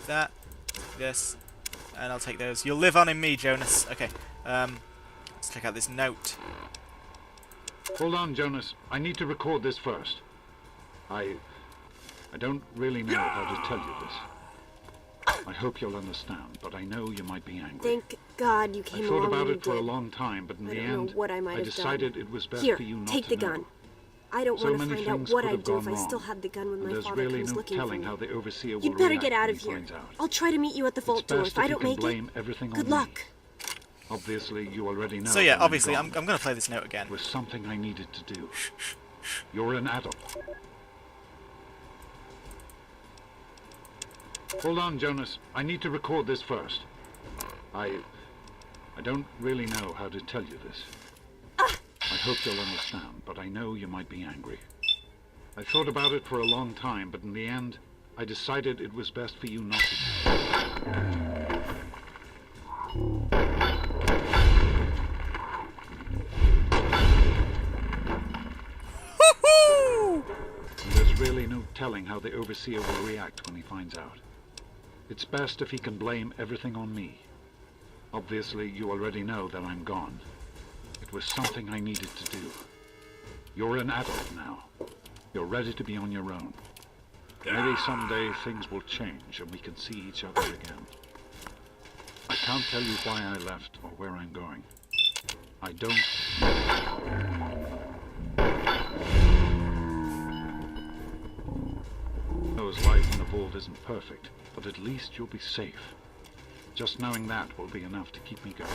that, this, and I'll take those. You'll live on in me, Jonas. Okay, let's check out this note. Hold on, Jonas. I need to record this first. I don't really know how to tell you this. I hope you'll understand, but I know you might be angry. Thank God you came I along thought about when it for a you did. long time, but in I the don't know end, what I might I have decided done. it was best Here, for you not take to the know. gun. I don't So want to many find out things what could I'd have do if gone I still wrong, had the gun when and my there's father really comes no looking for telling me. how the overseer will You'd better react get out when of he here. finds out. I'll try to meet you at the vault It's door. best If I you don't can make it, blame everything good on luck. me. Obviously, you already know. So yeah, that obviously, I'm gone. going to play this note again. It was something I needed to do. You're an adult. Hold on, Jonas. I need to record this first. I don't really know how to tell you this. I hope you'll understand, but I know you might be angry. I thought about it for a long time, but in the end, I decided it was best for you not to. Woohoo! And there's really no telling how the overseer will react when he finds out. It's best if he can blame everything on me. Obviously, you already know that I'm gone. It was something I needed to do. You're an adult now. You're ready to be on your own. Maybe someday things will change and we can see each other again. I can't tell you why I left or where I'm going. I don't know. Life in the vault isn't perfect, but at least you'll be safe. Just knowing that will be enough to keep me going.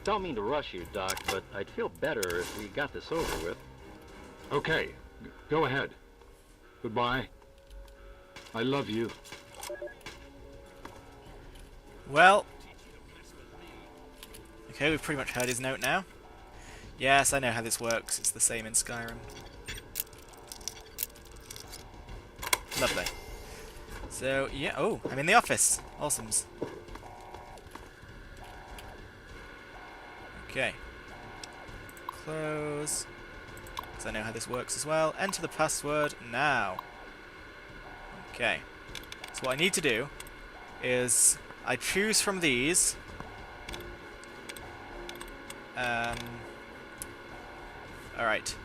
Don't mean to rush you, Doc, but I'd feel better if we got this over with. Okay, go ahead. Goodbye. I love you. Well, okay, we've pretty much heard his note now. Yes, I know how this works. It's the same in Skyrim. Lovely. So, yeah, oh, I'm in the office. Awesomes. Okay. Close. Because I know how this works as well. Enter the password now. Okay. So what I need to do is I choose from these. Alright.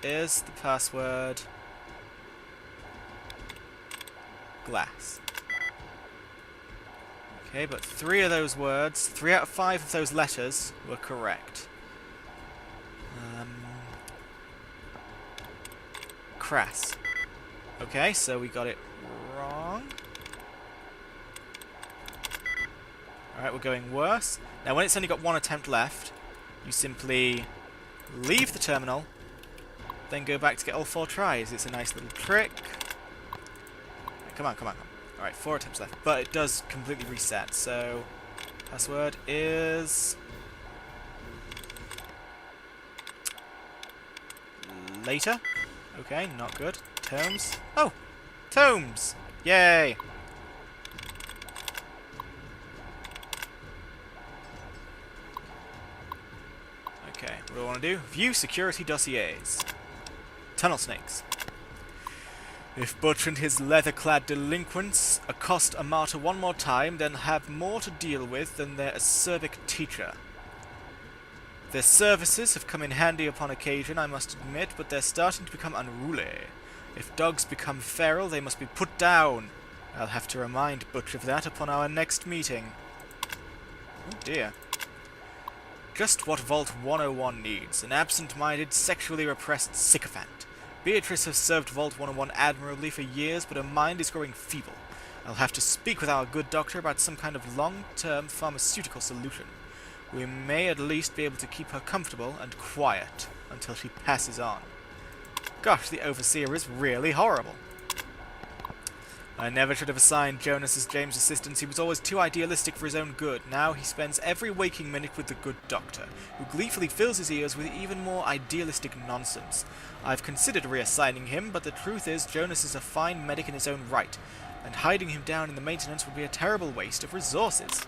Is the password glass? Okay, but 3 of those words, 3 out of 5 of those letters were correct. Crass. Okay, so we got it wrong. Alright, we're going worse. Now, when it's only got 1 attempt left, you simply leave the terminal, then go back to get all 4 tries. It's a nice little trick. Right, come on, come on, come on. Alright, 4 attempts left. But it does completely reset, so password is later. Okay, not good. Tomes. Oh! Tomes! Yay! Okay, what do I want to do? View security dossiers. Tunnel snakes. If Butch and his leather-clad delinquents accost a martyr one more time, they'll have more to deal with than their acerbic teacher. Their services have come in handy upon occasion, I must admit, but they're starting to become unruly. If dogs become feral, they must be put down. I'll have to remind Butch of that upon our next meeting. Oh dear. Just what Vault 101 needs. An absent-minded, sexually repressed sycophant. Beatrice has served Vault 101 admirably for years, but her mind is growing feeble. I'll have to speak with our good doctor about some kind of long-term pharmaceutical solution. We may at least be able to keep her comfortable and quiet until she passes on. Gosh, the Overseer is really horrible. I never should have assigned Jonas as James' assistant. He was always too idealistic for his own good. Now he spends every waking minute with the good doctor, who gleefully fills his ears with even more idealistic nonsense. I've considered reassigning him, but the truth is Jonas is a fine medic in his own right, and hiding him down in the maintenance would be a terrible waste of resources.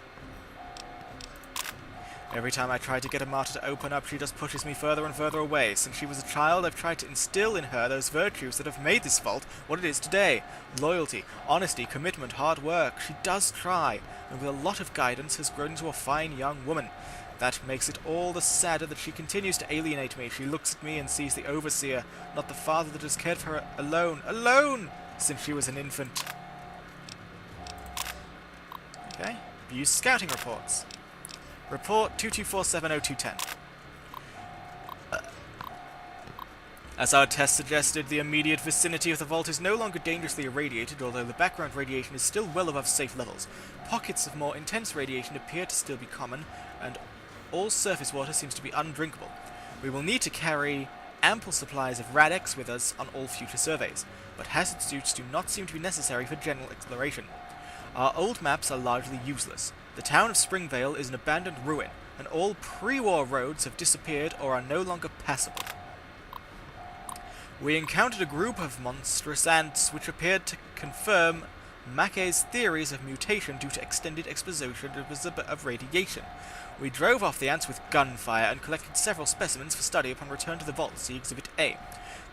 Every time I try to get a martyr to open up, she just pushes me further and further away. Since she was a child, I've tried to instill in her those virtues that have made this vault what it is today. Loyalty, honesty, commitment, hard work. She does try, and with a lot of guidance has grown into a fine young woman. That makes it all the sadder that she continues to alienate me. She looks at me and sees the overseer, not the father that has cared for her alone, since she was an infant. Okay, view scouting reports. Report 22470-210. As our test suggested, the immediate vicinity of the vault is no longer dangerously irradiated, although the background radiation is still well above safe levels. Pockets of more intense radiation appear to still be common, and all surface water seems to be undrinkable. We will need to carry ample supplies of Rad-X with us on all future surveys, but hazard suits do not seem to be necessary for general exploration. Our old maps are largely useless. The town of Springvale is an abandoned ruin, and all pre-war roads have disappeared or are no longer passable. We encountered a group of monstrous ants which appeared to confirm Mackay's theories of mutation due to extended exposition of radiation. We drove off the ants with gunfire and collected several specimens for study upon return to the vault, see Exhibit A.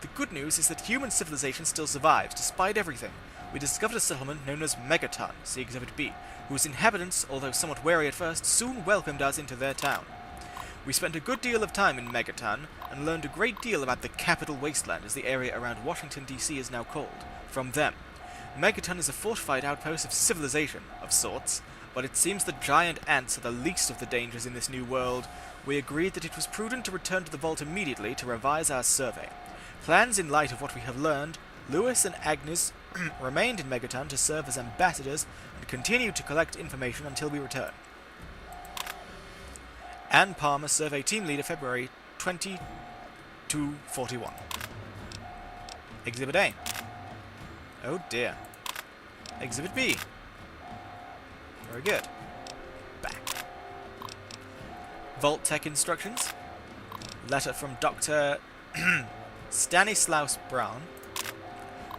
The good news is that human civilization still survives, despite everything. We discovered a settlement known as Megaton, see Exhibit B, whose inhabitants, although somewhat wary at first, soon welcomed us into their town. We spent a good deal of time in Megaton, and learned a great deal about the Capital Wasteland, as the area around Washington, D.C. is now called, from them. Megaton is a fortified outpost of civilization, of sorts, but it seems the giant ants are the least of the dangers in this new world. We agreed that it was prudent to return to the vault immediately to revise our survey. Plans in light of what we have learned, Lewis and Agnes remained in Megaton to serve as ambassadors and continued to collect information until we return. Ann Palmer, Survey Team Leader, February 2241. Exhibit A. Oh dear. Exhibit B. Very good. Back. Vault Tech instructions. Letter from Dr. Stanislaus Brown.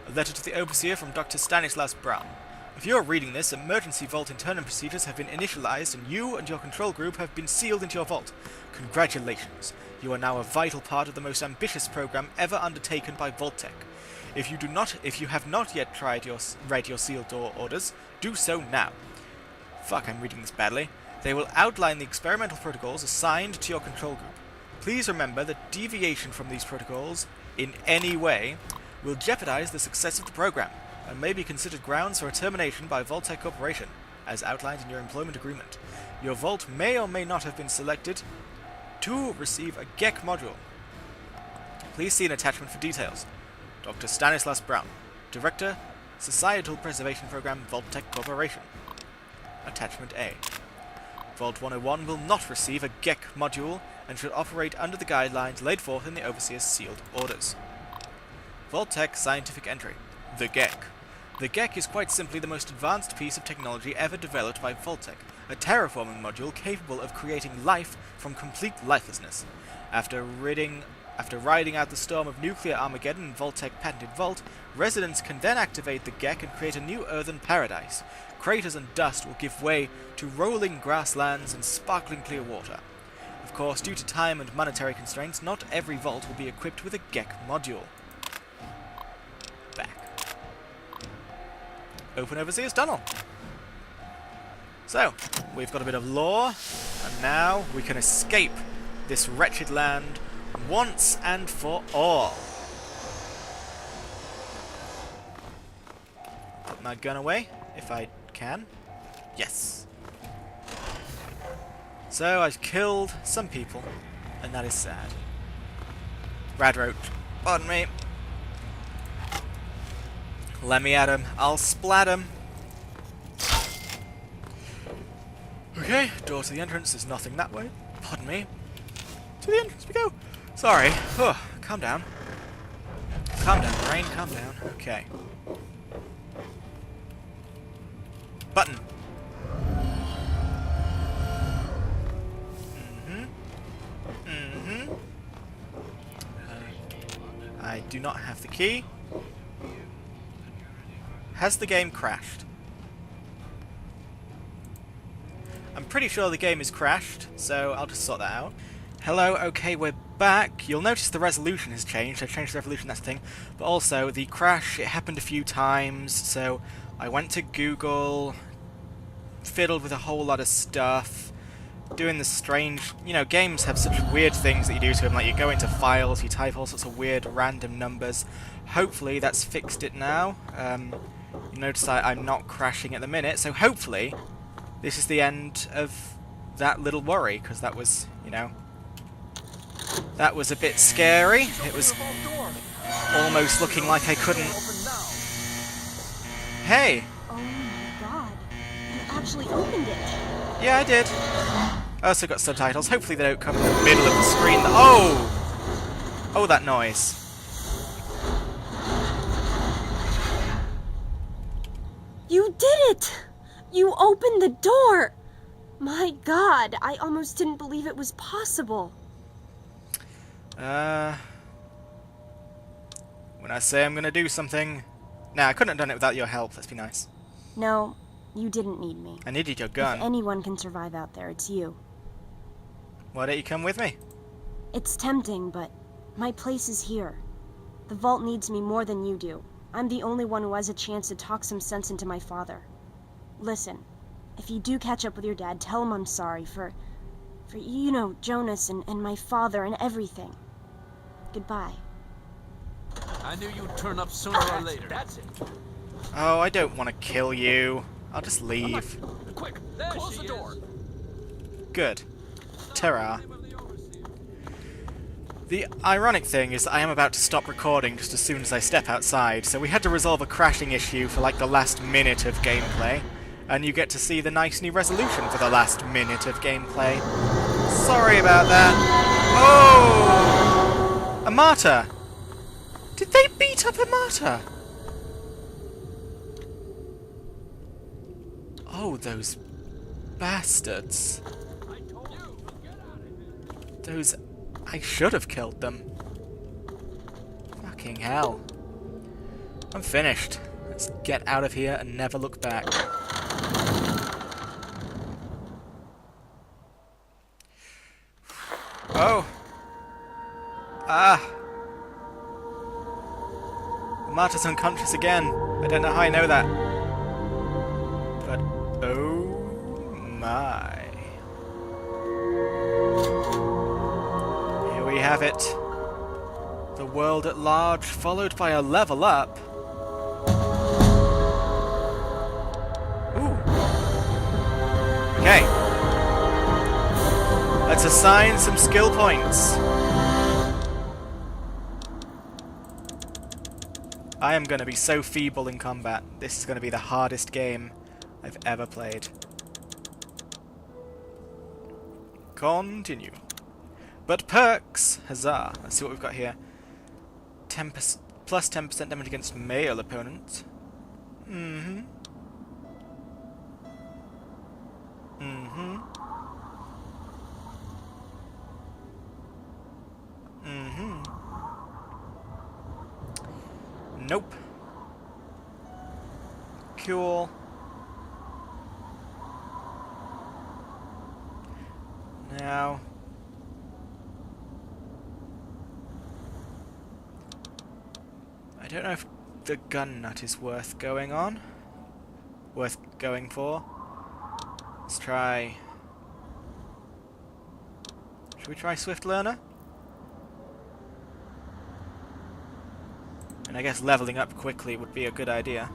A letter to the Overseer from Dr. Stanislaus Brown. If you are reading this, emergency vault internal procedures have been initialized and you and your control group have been sealed into your vault. Congratulations. You are now a vital part of the most ambitious program ever undertaken by Vault-Tec. If you have not yet read your sealed door orders, do so now. Fuck, I'm reading this badly. They will outline the experimental protocols assigned to your control group. Please remember that deviation from these protocols, in any way, will jeopardize the success of the program, and may be considered grounds for a termination by Vault-Tec Corporation, as outlined in your employment agreement. Your vault may or may not have been selected to receive a GEC module. Please see an attachment for details. Dr. Stanislaus Brown, Director, Societal Preservation Program, Vault-Tec Corporation. Attachment A. Vault 101 will not receive a GEC module and should operate under the guidelines laid forth in the Overseer's sealed orders. Vault-Tec Scientific Entry. The GEC. The GEC is quite simply the most advanced piece of technology ever developed by Vault-Tec, a terraforming module capable of creating life from complete lifelessness. After riding out the storm of nuclear Armageddon in Vault-Tec patented vault, residents can then activate the GEC and create a new earthen paradise. Craters and dust will give way to rolling grasslands and sparkling clear water. Of course, due to time and monetary constraints, not every vault will be equipped with a GEC module. Back. Open Overseer's Tunnel. So, we've got a bit of lore, and now we can escape this wretched land once and for all. Put my gun away, if I can. Yes. So, I've killed some people, and that is sad. Radroach, pardon me. Let me at him. I'll splat him. Okay, door to the entrance. There's nothing that way. Pardon me. To the entrance we go. Sorry. Oh, calm down. Calm down, brain. Calm down. Okay. Button. I do not have the key. Has the game crashed? I'm pretty sure the game is crashed, so I'll just sort that out. Hello, okay, we're back. You'll notice the resolution has changed. I changed the resolution, that's the thing. But also, the crash, it happened a few times, so I went to Google, fiddled with a whole lot of stuff, doing the strange... You know, games have such weird things that you do to them, like you go into files, you type all sorts of weird random numbers. Hopefully that's fixed it now. You notice I'm not crashing at the minute, so hopefully this is the end of that little worry, because that was, you know... That was a bit scary. It was almost looking like I couldn't... Hey! Oh my god. You actually opened it. Yeah, I did. I also got subtitles. Hopefully they don't come in the middle of the screen. Oh! Oh, that noise. You did it! You opened the door! My god, I almost didn't believe it was possible. When I say I'm gonna do something... Nah, I couldn't have done it without your help, let's be nice. No, you didn't need me. I needed your If gun. anyone can survive out there, it's you. Why don't you come with me? It's tempting, but my place is here. The vault needs me more than you do. I'm the only one who has a chance to talk some sense into my father. Listen, if you do catch up with your dad, tell him I'm sorry for you know, Jonas and my father and everything. Goodbye. I knew you'd turn up sooner or later. That's it. Oh, I don't want to kill you. I'll just leave. Quick, close the door. Good. Ta-ra. The ironic thing is that I am about to stop recording just as soon as I step outside, so we had to resolve a crashing issue for like the last minute of gameplay, and you get to see the nice new resolution for the last minute of gameplay. Sorry about that. Oh! A martyr! Did they beat up a martyr? Oh, those bastards. Those... I should have killed them. Fucking hell. I'm finished. Let's get out of here and never look back. Oh. Ah. The martyr's unconscious again. I don't know how I know that. But, oh my. Here we have it. The world at large, followed by a level up. Ooh. Okay. Let's assign some skill points. I am going to be so feeble in combat. This is going to be the hardest game I've ever played. Continue. But perks! Huzzah! Let's see what we've got here. Plus 10% damage against male opponents. Mm-hmm. Mm-hmm. Mm-hmm. Nope. Cool. Now... I don't know if the gun nut is worth going on. Worth going for. Let's try... Should we try Swift Learner? And I guess leveling up quickly would be a good idea.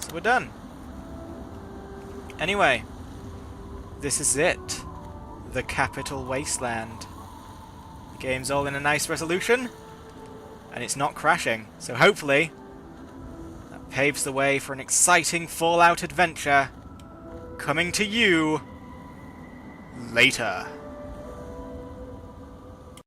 So we're done. Anyway, this is it. The Capital Wasteland. The game's all in a nice resolution, and it's not crashing. So hopefully, that paves the way for an exciting Fallout adventure coming to you later.